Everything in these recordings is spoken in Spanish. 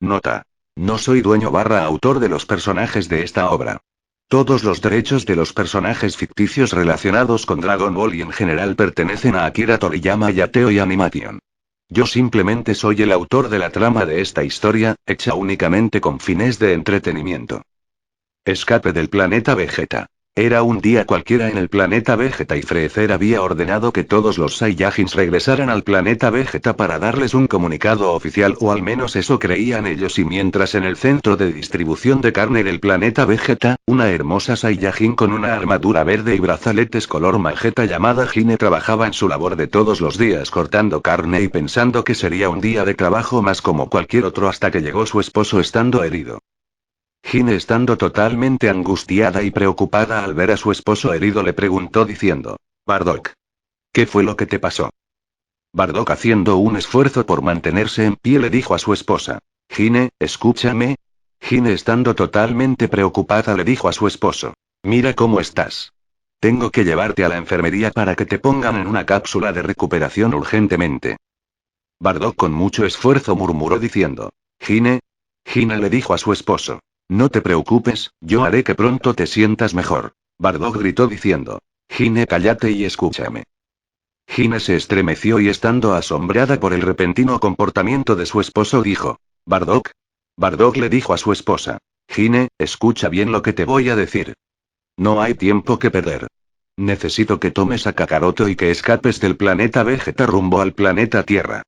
Nota. No soy dueño / autor de los personajes de esta obra. Todos los derechos de los personajes ficticios relacionados con Dragon Ball y en general pertenecen a Akira Toriyama y a Toei Animation. Yo simplemente soy el autor de la trama de esta historia, hecha únicamente con fines de entretenimiento. Escape del planeta Vegeta. Era un día cualquiera en el planeta Vegeta y Freezer había ordenado que todos los Saiyajins regresaran al planeta Vegeta para darles un comunicado oficial, o al menos eso creían ellos, y mientras en el centro de distribución de carne del planeta Vegeta, una hermosa Saiyajin con una armadura verde y brazaletes color magenta llamada Hine trabajaba en su labor de todos los días cortando carne y pensando que sería un día de trabajo más como cualquier otro hasta que llegó su esposo estando herido. Hine, estando totalmente angustiada y preocupada al ver a su esposo herido, le preguntó diciendo: Bardock, ¿qué fue lo que te pasó? Bardock, haciendo un esfuerzo por mantenerse en pie, le dijo a su esposa: Hine, escúchame. Hine, estando totalmente preocupada, le dijo a su esposo: Mira cómo estás. Tengo que llevarte a la enfermería para que te pongan en una cápsula de recuperación urgentemente. Bardock con mucho esfuerzo murmuró diciendo: Hine. Hine le dijo a su esposo: No te preocupes, yo haré que pronto te sientas mejor. Bardock gritó diciendo: Hine, cállate y escúchame. Hine se estremeció y, estando asombrada por el repentino comportamiento de su esposo, dijo: Bardock. Bardock le dijo a su esposa: Hine, escucha bien lo que te voy a decir. No hay tiempo que perder. Necesito que tomes a Kakaroto y que escapes del planeta Vegeta rumbo al planeta Tierra.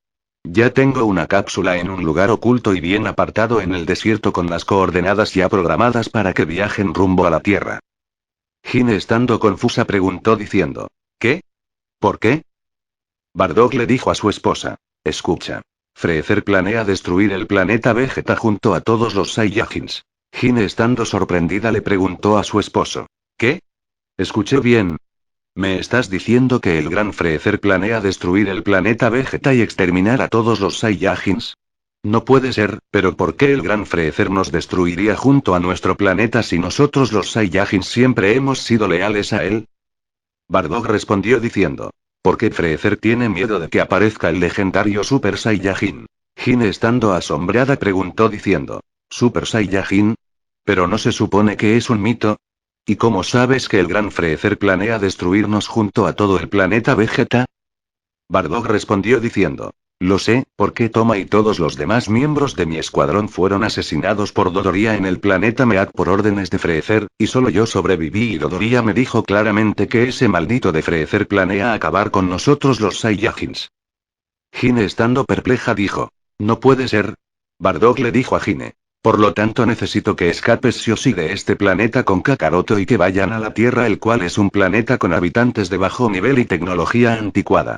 Ya tengo una cápsula en un lugar oculto y bien apartado en el desierto con las coordenadas ya programadas para que viajen rumbo a la Tierra. Hine, estando confusa, preguntó diciendo: ¿Qué? ¿Por qué? Bardock le dijo a su esposa: Escucha. Freezer planea destruir el planeta Vegeta junto a todos los Saiyajins. Hine, estando sorprendida, le preguntó a su esposo: ¿Qué? Escuché bien. ¿Me estás diciendo que el gran Freezer planea destruir el planeta Vegeta y exterminar a todos los Saiyajins? No puede ser, pero ¿por qué el gran Freezer nos destruiría junto a nuestro planeta si nosotros los Saiyajins siempre hemos sido leales a él? Bardock respondió diciendo: Porque Freezer tiene miedo de que aparezca el legendario Super Saiyajin. Hine, estando asombrada, preguntó diciendo: ¿Super Saiyajin? ¿Pero no se supone que es un mito? ¿Y cómo sabes que el gran Freezer planea destruirnos junto a todo el planeta Vegeta? Bardock respondió diciendo: Lo sé, porque Toma y todos los demás miembros de mi escuadrón fueron asesinados por Dodoria en el planeta Meat por órdenes de Freezer, y solo yo sobreviví, y Dodoria me dijo claramente que ese maldito de Freezer planea acabar con nosotros los Saiyajins. Hine, estando perpleja, dijo: No puede ser. Bardock le dijo a Hine: Por lo tanto necesito que escapes sí o sí de este planeta con Kakaroto y que vayan a la Tierra, el cual es un planeta con habitantes de bajo nivel y tecnología anticuada.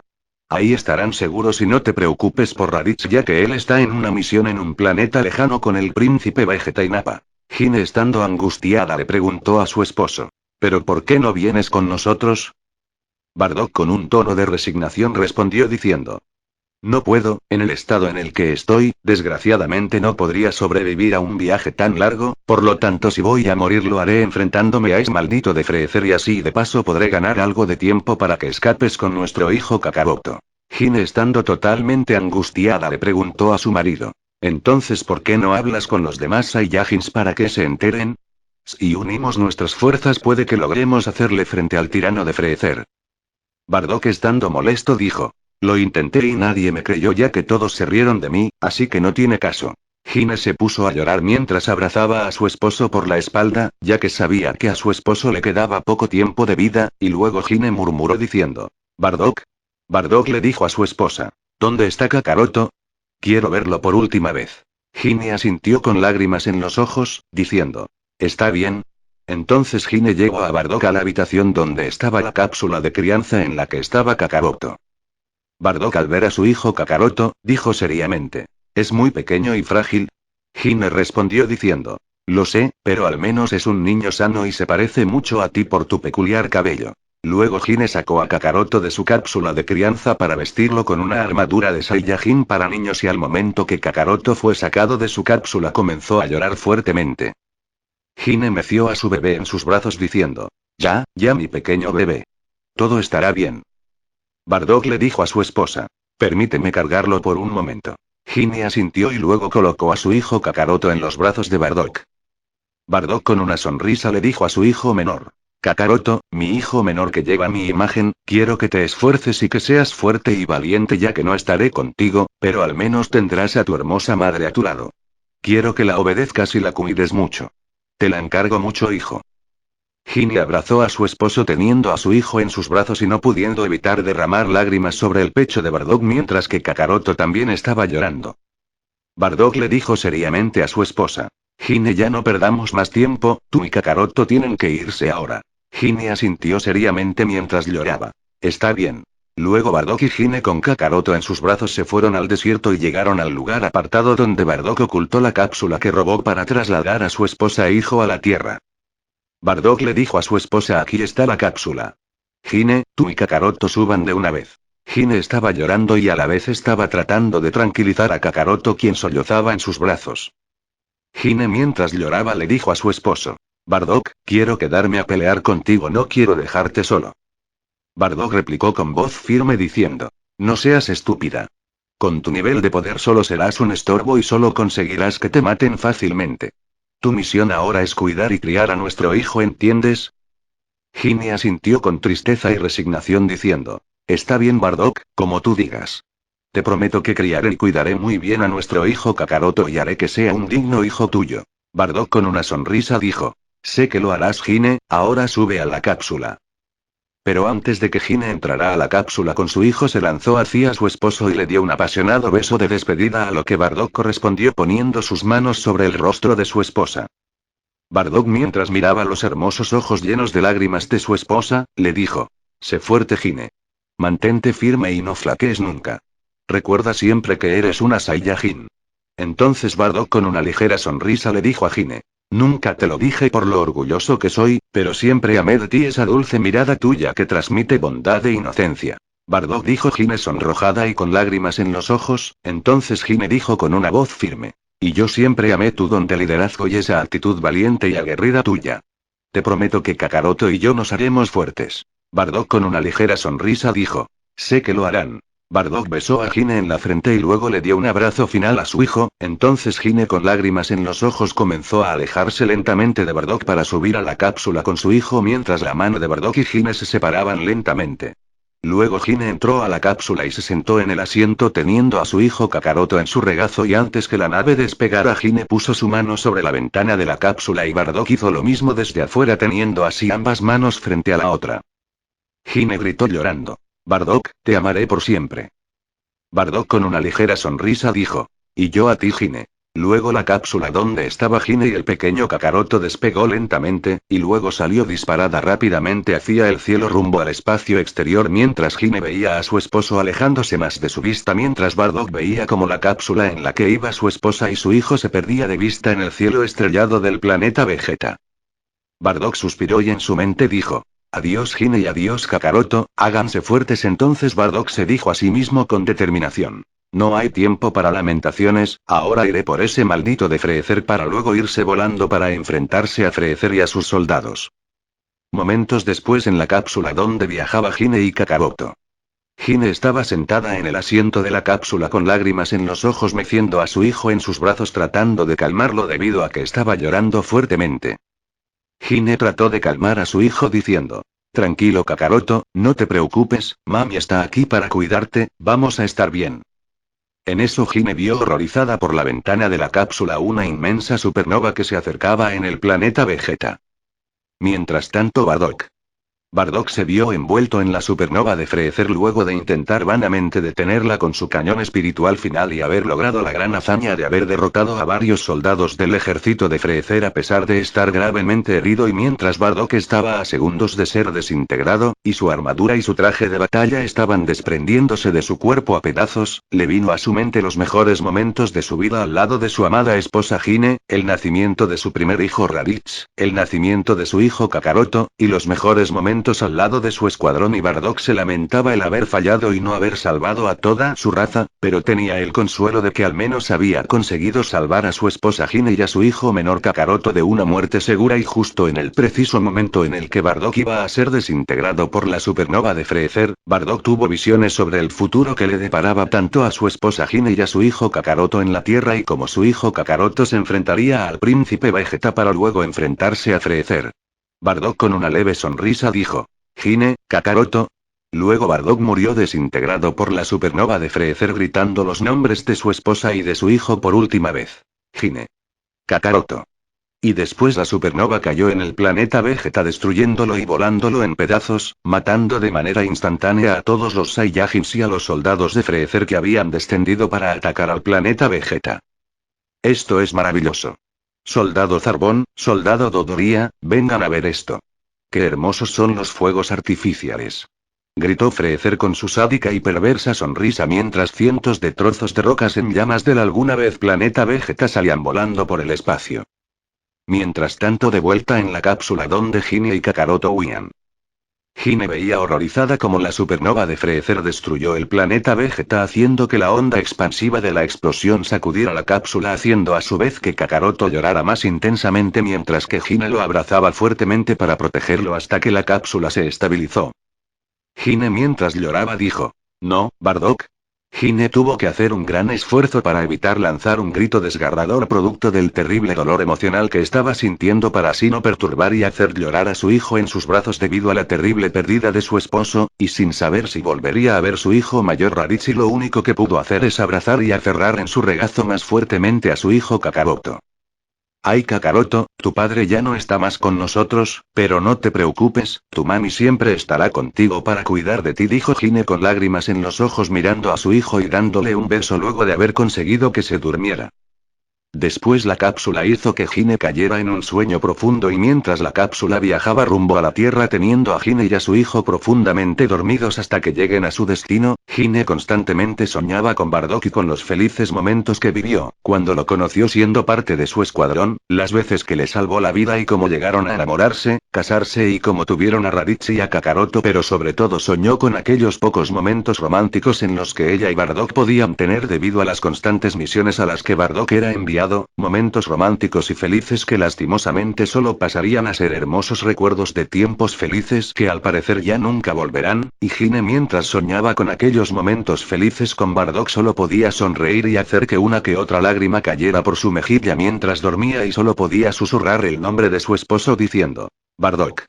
Ahí estarán seguros y no te preocupes por Raditz, ya que él está en una misión en un planeta lejano con el príncipe Vegeta y Nappa. Hine, estando angustiada, le preguntó a su esposo: ¿Pero por qué no vienes con nosotros? Bardock con un tono de resignación respondió diciendo: No puedo, en el estado en el que estoy, desgraciadamente no podría sobrevivir a un viaje tan largo, por lo tanto si voy a morir lo haré enfrentándome a ese maldito de Freezer y así de paso podré ganar algo de tiempo para que escapes con nuestro hijo Kakaroto. Hine, estando totalmente angustiada, le preguntó a su marido: Entonces ¿por qué no hablas con los demás Saiyajins para que se enteren? Si unimos nuestras fuerzas puede que logremos hacerle frente al tirano de Freezer. Bardock, estando molesto, dijo: Lo intenté y nadie me creyó, ya que todos se rieron de mí, así que no tiene caso. Hine se puso a llorar mientras abrazaba a su esposo por la espalda, ya que sabía que a su esposo le quedaba poco tiempo de vida, y luego Hine murmuró diciendo: Bardock. Bardock le dijo a su esposa: ¿Dónde está Kakaroto? Quiero verlo por última vez. Hine asintió con lágrimas en los ojos, diciendo: Está bien. Entonces Hine llevó a Bardock a la habitación donde estaba la cápsula de crianza en la que estaba Kakaroto. Bardock, al ver a su hijo Kakaroto, dijo seriamente: Es muy pequeño y frágil. Hine respondió diciendo: Lo sé, pero al menos es un niño sano y se parece mucho a ti por tu peculiar cabello. Luego Hine sacó a Kakaroto de su cápsula de crianza para vestirlo con una armadura de Saiyajin para niños, y al momento que Kakaroto fue sacado de su cápsula comenzó a llorar fuertemente. Hine meció a su bebé en sus brazos diciendo: Ya, mi pequeño bebé. Todo estará bien. Bardock le dijo a su esposa: Permíteme cargarlo por un momento. Gine asintió y luego colocó a su hijo Kakaroto en los brazos de Bardock. Bardock con una sonrisa le dijo a su hijo menor. Kakaroto, mi hijo menor que lleva mi imagen, quiero que te esfuerces y que seas fuerte y valiente ya que no estaré contigo, pero al menos tendrás a tu hermosa madre a tu lado. Quiero que la obedezcas y la cuides mucho. Te la encargo mucho, hijo. Gine abrazó a su esposo teniendo a su hijo en sus brazos y no pudiendo evitar derramar lágrimas sobre el pecho de Bardock mientras que Kakaroto también estaba llorando. Bardock le dijo seriamente a su esposa. Gine, ya no perdamos más tiempo, tú y Kakaroto tienen que irse ahora. Gine asintió seriamente mientras lloraba. Está bien. Luego Bardock y Gine con Kakaroto en sus brazos se fueron al desierto y llegaron al lugar apartado donde Bardock ocultó la cápsula que robó para trasladar a su esposa e hijo a la Tierra. Bardock le dijo a su esposa: aquí está la cápsula. Gine, tú y Kakaroto suban de una vez. Gine estaba llorando y a la vez estaba tratando de tranquilizar a Kakaroto quien sollozaba en sus brazos. Gine mientras lloraba le dijo a su esposo. Bardock, quiero quedarme a pelear contigo, no quiero dejarte solo. Bardock replicó con voz firme diciendo. No seas estúpida. Con tu nivel de poder solo serás un estorbo y solo conseguirás que te maten fácilmente. Tu misión ahora es cuidar y criar a nuestro hijo, ¿entiendes? Gine asintió con tristeza y resignación diciendo. Está bien, Bardock, como tú digas. Te prometo que criaré y cuidaré muy bien a nuestro hijo Kakaroto y haré que sea un digno hijo tuyo. Bardock con una sonrisa dijo. Sé que lo harás, Gine, ahora sube a la cápsula. Pero antes de que Gine entrara a la cápsula con su hijo se lanzó hacia su esposo y le dio un apasionado beso de despedida, a lo que Bardock correspondió poniendo sus manos sobre el rostro de su esposa. Bardock mientras miraba los hermosos ojos llenos de lágrimas de su esposa, le dijo. Sé fuerte, Gine. Mantente firme y no flaquees nunca. Recuerda siempre que eres una Saiyajin. Entonces Bardock con una ligera sonrisa le dijo a Gine. Nunca te lo dije por lo orgulloso que soy, pero siempre amé de ti esa dulce mirada tuya que transmite bondad e inocencia. Bardock, dijo Gine sonrojada y con lágrimas en los ojos. Entonces Gine dijo con una voz firme. Y yo siempre amé tu don de liderazgo y esa actitud valiente y aguerrida tuya. Te prometo que Kakaroto y yo nos haremos fuertes. Bardock con una ligera sonrisa dijo. Sé que lo harán. Bardock besó a Gine en la frente y luego le dio un abrazo final a su hijo. Entonces Gine con lágrimas en los ojos comenzó a alejarse lentamente de Bardock para subir a la cápsula con su hijo mientras la mano de Bardock y Gine se separaban lentamente. Luego Gine entró a la cápsula y se sentó en el asiento teniendo a su hijo Kakaroto en su regazo, y antes que la nave despegara Gine puso su mano sobre la ventana de la cápsula y Bardock hizo lo mismo desde afuera teniendo así ambas manos frente a la otra. Gine gritó llorando. Bardock, te amaré por siempre. Bardock con una ligera sonrisa dijo. Y yo a ti, Gine. Luego la cápsula donde estaba Gine y el pequeño Kakaroto despegó lentamente, y luego salió disparada rápidamente hacia el cielo rumbo al espacio exterior mientras Gine veía a su esposo alejándose más de su vista mientras Bardock veía como la cápsula en la que iba su esposa y su hijo se perdía de vista en el cielo estrellado del planeta Vegeta. Bardock suspiró y en su mente dijo. Adiós, Gine, y adiós, Kakaroto, háganse fuertes. Entonces Bardock se dijo a sí mismo con determinación. No hay tiempo para lamentaciones, ahora iré por ese maldito de Freezer para luego irse volando para enfrentarse a Freezer y a sus soldados. Momentos después en la cápsula donde viajaba Gine y Kakaroto. Gine estaba sentada en el asiento de la cápsula con lágrimas en los ojos meciendo a su hijo en sus brazos tratando de calmarlo debido a que estaba llorando fuertemente. Gine trató de calmar a su hijo diciendo. Tranquilo, Kakaroto, no te preocupes, mami está aquí para cuidarte, vamos a estar bien. En eso Gine vio horrorizada por la ventana de la cápsula una inmensa supernova que se acercaba en el planeta Vegeta. Mientras tanto Bardock se vio envuelto en la supernova de Freezer luego de intentar vanamente detenerla con su cañón espiritual final y haber logrado la gran hazaña de haber derrotado a varios soldados del ejército de Freezer a pesar de estar gravemente herido, y mientras Bardock estaba a segundos de ser desintegrado, y su armadura y su traje de batalla estaban desprendiéndose de su cuerpo a pedazos, le vino a su mente los mejores momentos de su vida al lado de su amada esposa Gine, el nacimiento de su primer hijo Raditz, el nacimiento de su hijo Kakaroto, y los mejores momentos momentos al lado de su escuadrón y Bardock se lamentaba el haber fallado y no haber salvado a toda su raza, pero tenía el consuelo de que al menos había conseguido salvar a su esposa Gine y a su hijo menor Kakaroto de una muerte segura y justo en el preciso momento en el que Bardock iba a ser desintegrado por la supernova de Freezer, Bardock tuvo visiones sobre el futuro que le deparaba tanto a su esposa Gine y a su hijo Kakaroto en la Tierra y como su hijo Kakaroto se enfrentaría al príncipe Vegeta para luego enfrentarse a Freezer. Bardock con una leve sonrisa dijo: Gine, Kakaroto. Luego Bardock murió desintegrado por la supernova de Freezer gritando los nombres de su esposa y de su hijo por última vez. Gine. Kakaroto. Y después la supernova cayó en el planeta Vegeta destruyéndolo y volándolo en pedazos, matando de manera instantánea a todos los Saiyajins y a los soldados de Freezer que habían descendido para atacar al planeta Vegeta. Esto es maravilloso. Soldado Zarbón, soldado Dodoria, vengan a ver esto. Qué hermosos son los fuegos artificiales. Gritó Freezer con su sádica y perversa sonrisa mientras cientos de trozos de rocas en llamas del alguna vez planeta Vegeta salían volando por el espacio. Mientras tanto de vuelta en la cápsula donde Gine y Kakaroto huían. Gine veía horrorizada como la supernova de Freezer destruyó el planeta Vegeta haciendo que la onda expansiva de la explosión sacudiera la cápsula haciendo a su vez que Kakaroto llorara más intensamente mientras que Gine lo abrazaba fuertemente para protegerlo hasta que la cápsula se estabilizó. Gine mientras lloraba dijo: No, Bardock. Gine tuvo que hacer un gran esfuerzo para evitar lanzar un grito desgarrador producto del terrible dolor emocional que estaba sintiendo para así no perturbar y hacer llorar a su hijo en sus brazos debido a la terrible pérdida de su esposo, y sin saber si volvería a ver su hijo mayor Raditz y lo único que pudo hacer es abrazar y aferrar en su regazo más fuertemente a su hijo Kakaroto. Ay Kakaroto, tu padre ya no está más con nosotros, pero no te preocupes, tu mami siempre estará contigo para cuidar de ti, dijo Gine con lágrimas en los ojos mirando a su hijo y dándole un beso luego de haber conseguido que se durmiera. Después la cápsula hizo que Gine cayera en un sueño profundo y mientras la cápsula viajaba rumbo a la Tierra teniendo a Gine y a su hijo profundamente dormidos hasta que lleguen a su destino, Gine constantemente soñaba con Bardock y con los felices momentos que vivió, cuando lo conoció siendo parte de su escuadrón, las veces que le salvó la vida y cómo llegaron a enamorarse, casarse y cómo tuvieron a Raditz y a Kakaroto, pero sobre todo soñó con aquellos pocos momentos románticos en los que ella y Bardock podían tener debido a las constantes misiones a las que Bardock era enviado. Momentos románticos y felices que lastimosamente solo pasarían a ser hermosos recuerdos de tiempos felices que al parecer ya nunca volverán, y Gine mientras soñaba con aquellos momentos felices con Bardock solo podía sonreír y hacer que una que otra lágrima cayera por su mejilla mientras dormía y solo podía susurrar el nombre de su esposo diciendo: Bardock.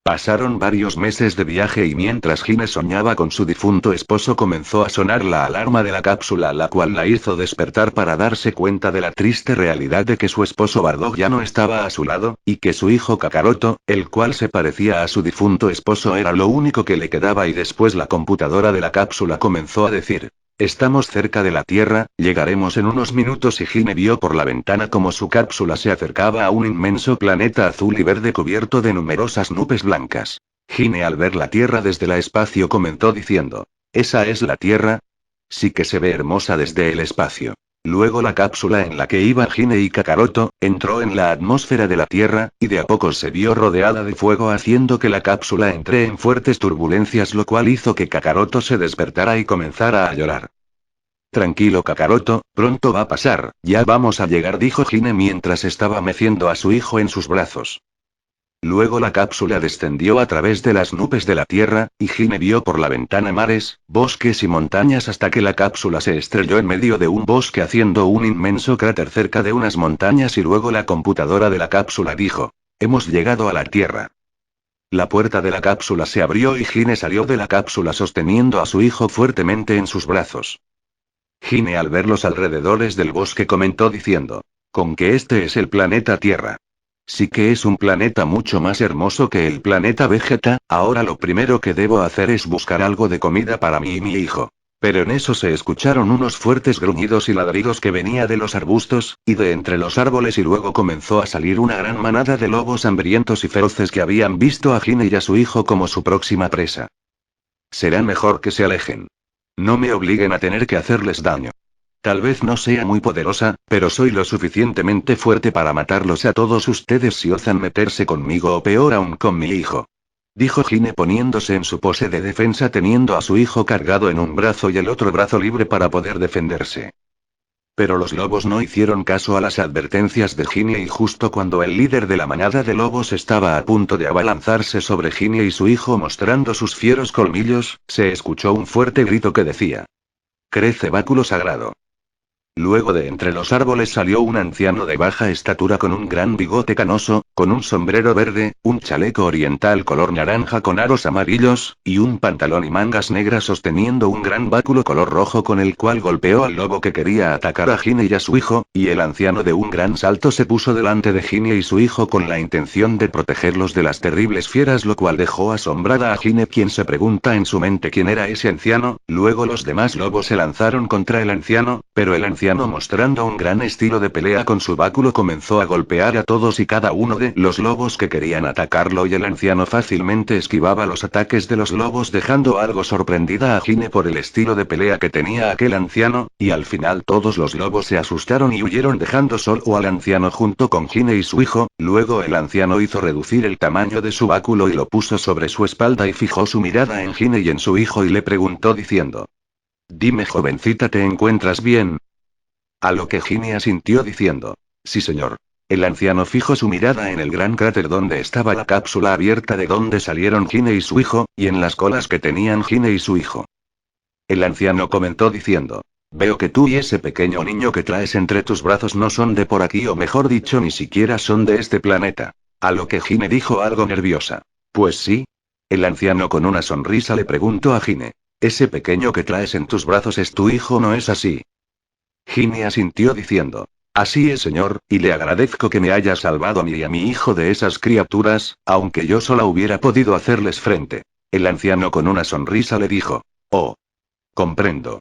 Pasaron varios meses de viaje y mientras Gine soñaba con su difunto esposo comenzó a sonar la alarma de la cápsula, la cual la hizo despertar para darse cuenta de la triste realidad de que su esposo Bardock ya no estaba a su lado, y que su hijo Kakaroto, el cual se parecía a su difunto esposo, era lo único que le quedaba. Y después la computadora de la cápsula comenzó a decir: Estamos cerca de la Tierra, llegaremos en unos minutos. Y Gine vio por la ventana como su cápsula se acercaba a un inmenso planeta azul y verde cubierto de numerosas nubes blancas. Gine al ver la Tierra desde el espacio comentó diciendo: ¿Esa es la Tierra? Sí que se ve hermosa desde el espacio. Luego la cápsula en la que iban Gine y Kakaroto, entró en la atmósfera de la Tierra, y de a poco se vio rodeada de fuego haciendo que la cápsula entré en fuertes turbulencias, lo cual hizo que Kakaroto se despertara y comenzara a llorar. Tranquilo Kakaroto, pronto va a pasar, ya vamos a llegar, dijo Gine mientras estaba meciendo a su hijo en sus brazos. Luego la cápsula descendió a través de las nubes de la Tierra, y Gine vio por la ventana mares, bosques y montañas hasta que la cápsula se estrelló en medio de un bosque haciendo un inmenso cráter cerca de unas montañas y luego la computadora de la cápsula dijo: Hemos llegado a la Tierra. La puerta de la cápsula se abrió y Gine salió de la cápsula sosteniendo a su hijo fuertemente en sus brazos. Gine al ver los alrededores del bosque comentó diciendo: Con que este es el planeta Tierra. Sí que es un planeta mucho más hermoso que el planeta Vegeta, ahora lo primero que debo hacer es buscar algo de comida para mí y mi hijo. Pero en eso se escucharon unos fuertes gruñidos y ladridos que venía de los arbustos, y de entre los árboles, y luego comenzó a salir una gran manada de lobos hambrientos y feroces que habían visto a Gine y a su hijo como su próxima presa. Será mejor que se alejen. No me obliguen a tener que hacerles daño. Tal vez no sea muy poderosa, pero soy lo suficientemente fuerte para matarlos a todos ustedes si osan meterse conmigo o peor aún con mi hijo. dijo Hine poniéndose en su pose de defensa teniendo a su hijo cargado en un brazo y el otro brazo libre para poder defenderse. Pero los lobos no hicieron caso a las advertencias de Hine y justo cuando el líder de la manada de lobos estaba a punto de abalanzarse sobre Hine y su hijo mostrando sus fieros colmillos, se escuchó un fuerte grito que decía: «Crece báculo sagrado». Luego de entre los árboles salió un anciano de baja estatura con un gran bigote canoso, con un sombrero verde, un chaleco oriental color naranja con aros amarillos, y un pantalón y mangas negras sosteniendo un gran báculo color rojo con el cual golpeó al lobo que quería atacar a Hine y a su hijo, y el anciano de un gran salto se puso delante de Hine y su hijo con la intención de protegerlos de las terribles fieras, lo cual dejó asombrada a Hine, quien se pregunta en su mente quién era ese anciano. Luego los demás lobos se lanzaron contra el anciano, pero el anciano, mostrando un gran estilo de pelea con su báculo, comenzó a golpear a todos y cada uno de los lobos que querían atacarlo y el anciano fácilmente esquivaba los ataques de los lobos, dejando algo sorprendida a Hine por el estilo de pelea que tenía aquel anciano, y al final todos los lobos se asustaron y huyeron dejando solo al anciano junto con Hine y su hijo. Luego el anciano hizo reducir el tamaño de su báculo y lo puso sobre su espalda y fijó su mirada en Hine y en su hijo y le preguntó diciendo: «Dime, jovencita, ¿te encuentras bien?». A lo que Hine asintió diciendo: «Sí, señor». El anciano fijó su mirada en el gran cráter donde estaba la cápsula abierta de donde salieron Hine y su hijo, y en las colas que tenían Hine y su hijo. El anciano comentó diciendo: «Veo que tú y ese pequeño niño que traes entre tus brazos no son de por aquí, o mejor dicho, ni siquiera son de este planeta». A lo que Hine dijo algo nerviosa: «Pues sí». El anciano con una sonrisa le preguntó a Hine: «¿Ese pequeño que traes en tus brazos es tu hijo, no es así?». Hine asintió diciendo: «Así es, señor, y le agradezco que me haya salvado a mí y a mi hijo de esas criaturas, aunque yo sola hubiera podido hacerles frente». El anciano con una sonrisa le dijo: «Oh. Comprendo.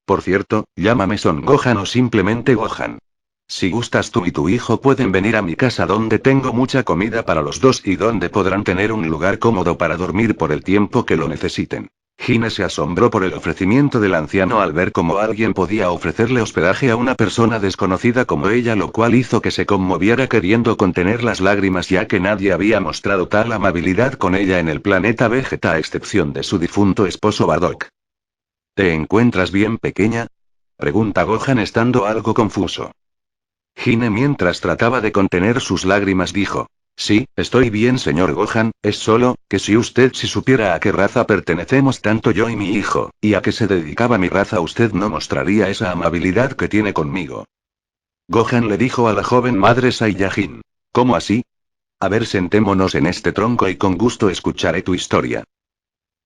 Por cierto, llámame Son Gohan o simplemente Gohan. Si gustas, tú y tu hijo pueden venir a mi casa donde tengo mucha comida para los dos y donde podrán tener un lugar cómodo para dormir por el tiempo que lo necesiten». Hine se asombró por el ofrecimiento del anciano al ver cómo alguien podía ofrecerle hospedaje a una persona desconocida como ella, lo cual hizo que se conmoviera queriendo contener las lágrimas, ya que nadie había mostrado tal amabilidad con ella en el planeta Vegeta a excepción de su difunto esposo Bardock. «¿Te encuentras bien, pequeña?», pregunta Gohan estando algo confuso. Hine, mientras trataba de contener sus lágrimas, dijo: «Sí, estoy bien, señor Gohan, es solo, que si usted supiera a qué raza pertenecemos tanto yo y mi hijo, y a qué se dedicaba mi raza, usted no mostraría esa amabilidad que tiene conmigo». Gohan le dijo a la joven madre Saiyajin: «¿Cómo así? A ver, sentémonos en este tronco y con gusto escucharé tu historia».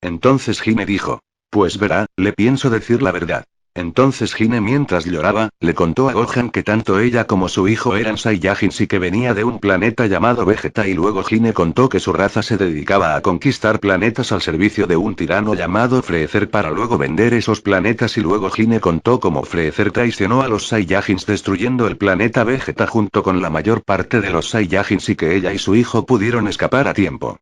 Entonces Hine dijo: «Pues verá, le pienso decir la verdad». Entonces Hine, mientras lloraba, le contó a Gohan que tanto ella como su hijo eran Saiyajins y que venía de un planeta llamado Vegeta, y luego Hine contó que su raza se dedicaba a conquistar planetas al servicio de un tirano llamado Freezer para luego vender esos planetas, y luego Hine contó cómo Freezer traicionó a los Saiyajins destruyendo el planeta Vegeta junto con la mayor parte de los Saiyajins y que ella y su hijo pudieron escapar a tiempo.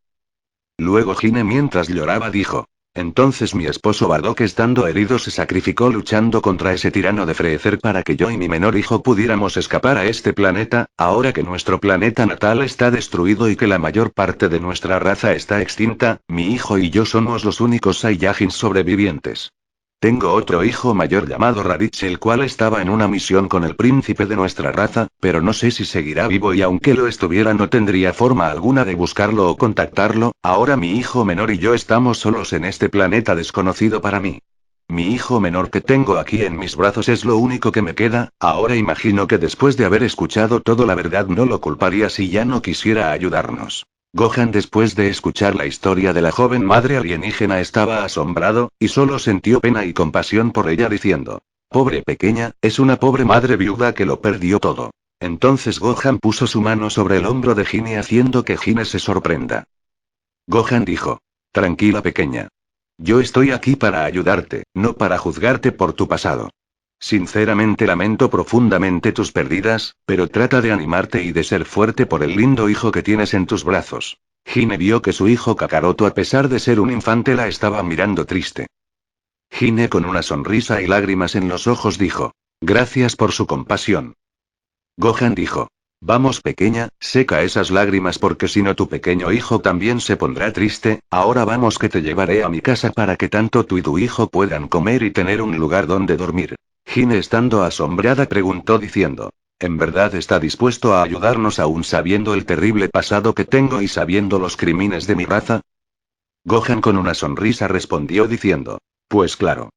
Luego Hine, mientras lloraba, dijo: «Entonces mi esposo Bardock, estando herido, se sacrificó luchando contra ese tirano de Freezer para que yo y mi menor hijo pudiéramos escapar a este planeta. Ahora que nuestro planeta natal está destruido y que la mayor parte de nuestra raza está extinta, mi hijo y yo somos los únicos Saiyajins sobrevivientes. Tengo otro hijo mayor llamado Raditz, el cual estaba en una misión con el príncipe de nuestra raza, pero no sé si seguirá vivo, y aunque lo estuviera no tendría forma alguna de buscarlo o contactarlo. Ahora mi hijo menor y yo estamos solos en este planeta desconocido para mí. Mi hijo menor que tengo aquí en mis brazos es lo único que me queda. Ahora imagino que después de haber escuchado todo, la verdad no lo culparía si ya no quisiera ayudarnos». Gohan, después de escuchar la historia de la joven madre alienígena, estaba asombrado, y solo sintió pena y compasión por ella diciendo: «Pobre pequeña, es una pobre madre viuda que lo perdió todo». Entonces Gohan puso su mano sobre el hombro de Hine haciendo que Hine se sorprenda. Gohan dijo: «Tranquila, pequeña. Yo estoy aquí para ayudarte, no para juzgarte por tu pasado. Sinceramente lamento profundamente tus pérdidas, pero trata de animarte y de ser fuerte por el lindo hijo que tienes en tus brazos». Hine vio que su hijo Kakaroto, a pesar de ser un infante, la estaba mirando triste. Hine, con una sonrisa y lágrimas en los ojos, dijo: «Gracias por su compasión». Gohan dijo: Vamos pequeña, seca esas lágrimas porque si no tu pequeño hijo también se pondrá triste. Ahora vamos que te llevaré a mi casa para que tanto tú y tu hijo puedan comer y tener un lugar donde dormir. Gine estando asombrada preguntó diciendo. ¿En verdad está dispuesto a ayudarnos aún sabiendo el terrible pasado que tengo y sabiendo los crímenes de mi raza? Gohan con una sonrisa respondió diciendo. Pues claro.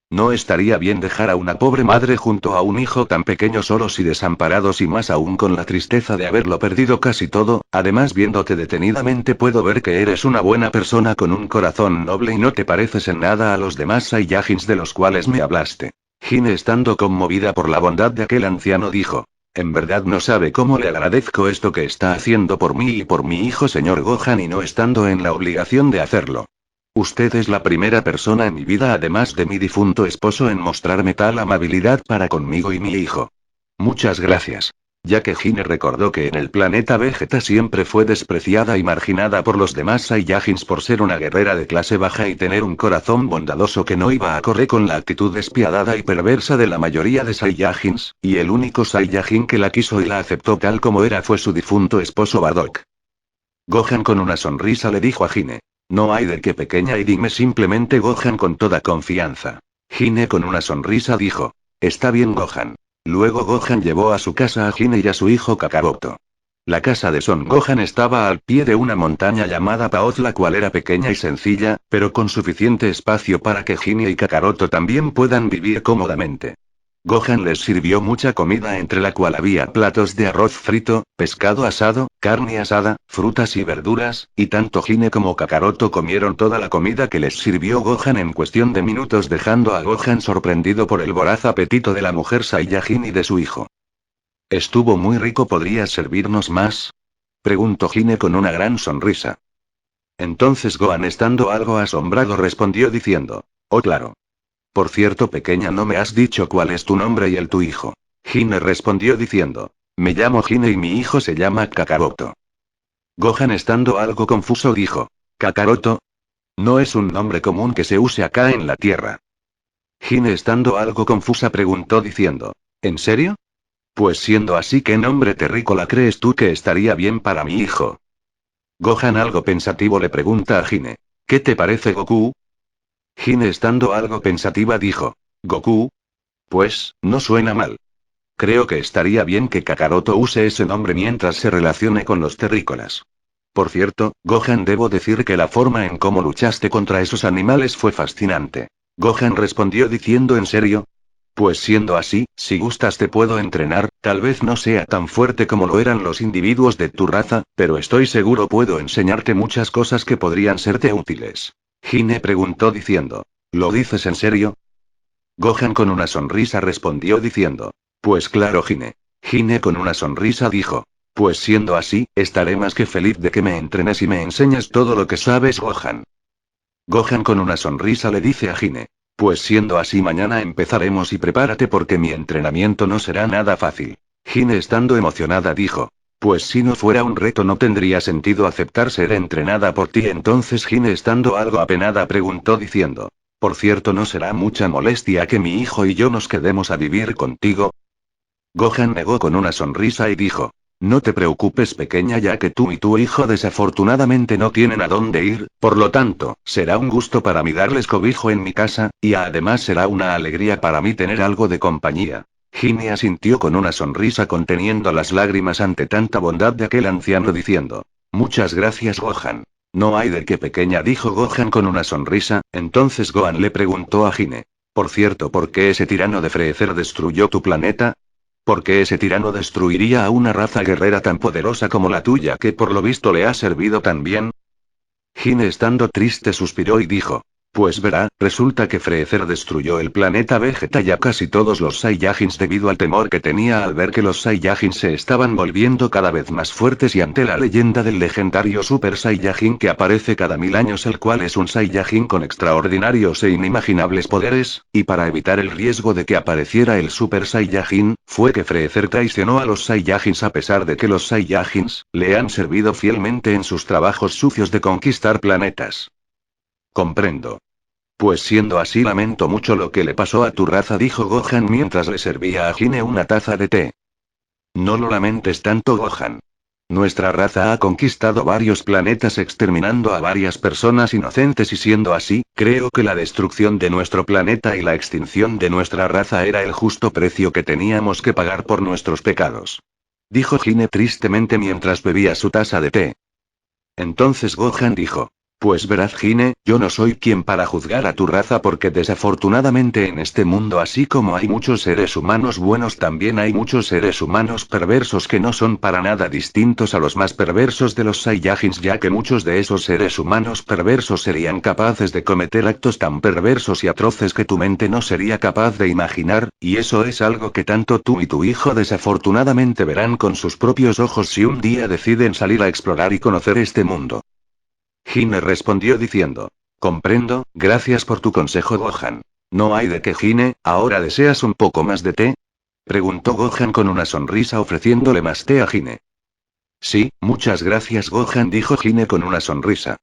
No estaría bien dejar a una pobre madre junto a un hijo tan pequeño solos y desamparados y más aún con la tristeza de haberlo perdido casi todo. Además viéndote detenidamente puedo ver que eres una buena persona con un corazón noble y no te pareces en nada a los demás Saiyajins de los cuales me hablaste. Gine estando conmovida por la bondad de aquel anciano dijo. En verdad no sabe cómo le agradezco esto que está haciendo por mí y por mi hijo señor Gohan y no estando en la obligación de hacerlo. Usted es la primera persona en mi vida además de mi difunto esposo en mostrarme tal amabilidad para conmigo y mi hijo. Muchas gracias. Ya que Gine recordó que en el planeta Vegeta siempre fue despreciada y marginada por los demás Saiyajins por ser una guerrera de clase baja y tener un corazón bondadoso que no iba acorde con la actitud despiadada y perversa de la mayoría de Saiyajins, y el único Saiyajin que la quiso y la aceptó tal como era fue su difunto esposo Bardock. Gohan con una sonrisa le dijo a Gine. No hay de qué pequeña y dime simplemente Gohan con toda confianza. Gine con una sonrisa dijo. Está bien Gohan. Luego Gohan llevó a su casa a Gine y a su hijo Kakaroto. La casa de Son Gohan estaba al pie de una montaña llamada Paoz la cual era pequeña y sencilla, pero con suficiente espacio para que Gine y Kakaroto también puedan vivir cómodamente. Gohan les sirvió mucha comida entre la cual había platos de arroz frito, pescado asado, carne asada, frutas y verduras, y tanto Gine como Kakaroto comieron toda la comida que les sirvió Gohan en cuestión de minutos dejando a Gohan sorprendido por el voraz apetito de la mujer Saiyajin y de su hijo. Estuvo muy rico, ¿podrías servirnos más? Preguntó Gine con una gran sonrisa. Entonces Gohan estando algo asombrado respondió diciendo. Oh claro. Por cierto pequeña no me has dicho cuál es tu nombre y el tu hijo. Gine respondió diciendo. Me llamo Gine y mi hijo se llama Kakaroto. Gohan estando algo confuso dijo. ¿Kakaroto? No es un nombre común que se use acá en la Tierra. Gine estando algo confusa preguntó diciendo. ¿En serio? Pues siendo así ¿qué nombre terrícola crees tú que estaría bien para mi hijo? Gohan algo pensativo le pregunta a Gine. ¿Qué te parece Goku? Gine estando algo pensativa dijo. ¿Goku? Pues, no suena mal. Creo que estaría bien que Kakaroto use ese nombre mientras se relacione con los terrícolas. Por cierto, Gohan debo decir que la forma en cómo luchaste contra esos animales fue fascinante. Gohan respondió diciendo ¿en serio? Pues siendo así, si gustas te puedo entrenar, tal vez no sea tan fuerte como lo eran los individuos de tu raza, pero estoy seguro puedo enseñarte muchas cosas que podrían serte útiles. Gine preguntó diciendo. ¿Lo dices en serio? Gohan con una sonrisa respondió diciendo. Pues claro Gine. Gine con una sonrisa dijo. Pues siendo así, estaré más que feliz de que me entrenes y me enseñes todo lo que sabes Gohan. Gohan con una sonrisa le dice a Gine. Pues siendo así mañana empezaremos y prepárate porque mi entrenamiento no será nada fácil. Gine estando emocionada dijo. Pues si no fuera un reto no tendría sentido aceptar ser entrenada por ti. Entonces Gine estando algo apenada preguntó diciendo. Por cierto no será mucha molestia que mi hijo y yo nos quedemos a vivir contigo. Gohan negó con una sonrisa y dijo. No te preocupes pequeña ya que tú y tu hijo desafortunadamente no tienen a dónde ir, por lo tanto, será un gusto para mí darles cobijo en mi casa, y además será una alegría para mí tener algo de compañía. Gine asintió con una sonrisa conteniendo las lágrimas ante tanta bondad de aquel anciano diciendo. Muchas gracias Gohan. No hay de qué pequeña dijo Gohan con una sonrisa, entonces Gohan le preguntó a Gine. Por cierto, ¿por qué ese tirano de Freezer destruyó tu planeta? ¿Por qué ese tirano destruiría a una raza guerrera tan poderosa como la tuya que por lo visto le ha servido tan bien? Gine estando triste suspiró y dijo. Pues verá, resulta que Freezer destruyó el planeta Vegeta y a casi todos los Saiyajins debido al temor que tenía al ver que los Saiyajins se estaban volviendo cada vez más fuertes y ante la leyenda del legendario Super Saiyajin que aparece cada 1000 años el cual es un Saiyajin con extraordinarios e inimaginables poderes, y para evitar el riesgo de que apareciera el Super Saiyajin, fue que Freezer traicionó a los Saiyajins a pesar de que los Saiyajins le han servido fielmente en sus trabajos sucios de conquistar planetas. Comprendo. Pues siendo así lamento mucho lo que le pasó a tu raza dijo Gohan mientras le servía a Gine una taza de té. No lo lamentes tanto, Gohan. Nuestra raza ha conquistado varios planetas exterminando a varias personas inocentes y siendo así, creo que la destrucción de nuestro planeta y la extinción de nuestra raza era el justo precio que teníamos que pagar por nuestros pecados. Dijo Gine tristemente mientras bebía su taza de té. Entonces Gohan dijo. Pues verás, Gine, yo no soy quien para juzgar a tu raza porque desafortunadamente en este mundo así como hay muchos seres humanos buenos también hay muchos seres humanos perversos que no son para nada distintos a los más perversos de los Saiyajins, ya que muchos de esos seres humanos perversos serían capaces de cometer actos tan perversos y atroces que tu mente no sería capaz de imaginar, y eso es algo que tanto tú y tu hijo desafortunadamente verán con sus propios ojos si un día deciden salir a explorar y conocer este mundo. Gine respondió diciendo. Comprendo, gracias por tu consejo, Gohan. No hay de qué, Gine. ¿Ahora deseas un poco más de té? Preguntó Gohan con una sonrisa ofreciéndole más té a Gine. Sí, muchas gracias, Gohan, dijo Gine con una sonrisa.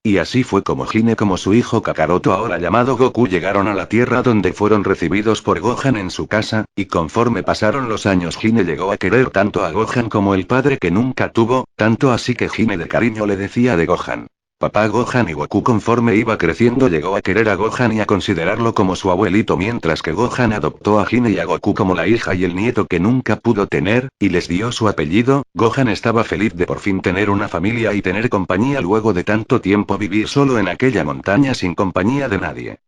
Y así fue como Gine como su hijo Kakaroto ahora llamado Goku llegaron a la Tierra donde fueron recibidos por Gohan en su casa, y conforme pasaron los años Gine llegó a querer tanto a Gohan como el padre que nunca tuvo, tanto así que Gine de cariño le decía de Gohan. Papá Gohan, y Goku conforme iba creciendo llegó a querer a Gohan y a considerarlo como su abuelito, mientras que Gohan adoptó a Gine y a Goku como la hija y el nieto que nunca pudo tener, y les dio su apellido. Gohan estaba feliz de por fin tener una familia y tener compañía luego de tanto tiempo vivir solo en aquella montaña sin compañía de nadie.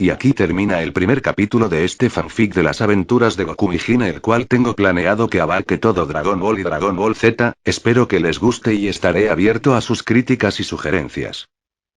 Y aquí termina el primer capítulo de este fanfic de las aventuras de Goku y Gine, el cual tengo planeado que abarque todo Dragon Ball y Dragon Ball Z. Espero que les guste y estaré abierto a sus críticas y sugerencias.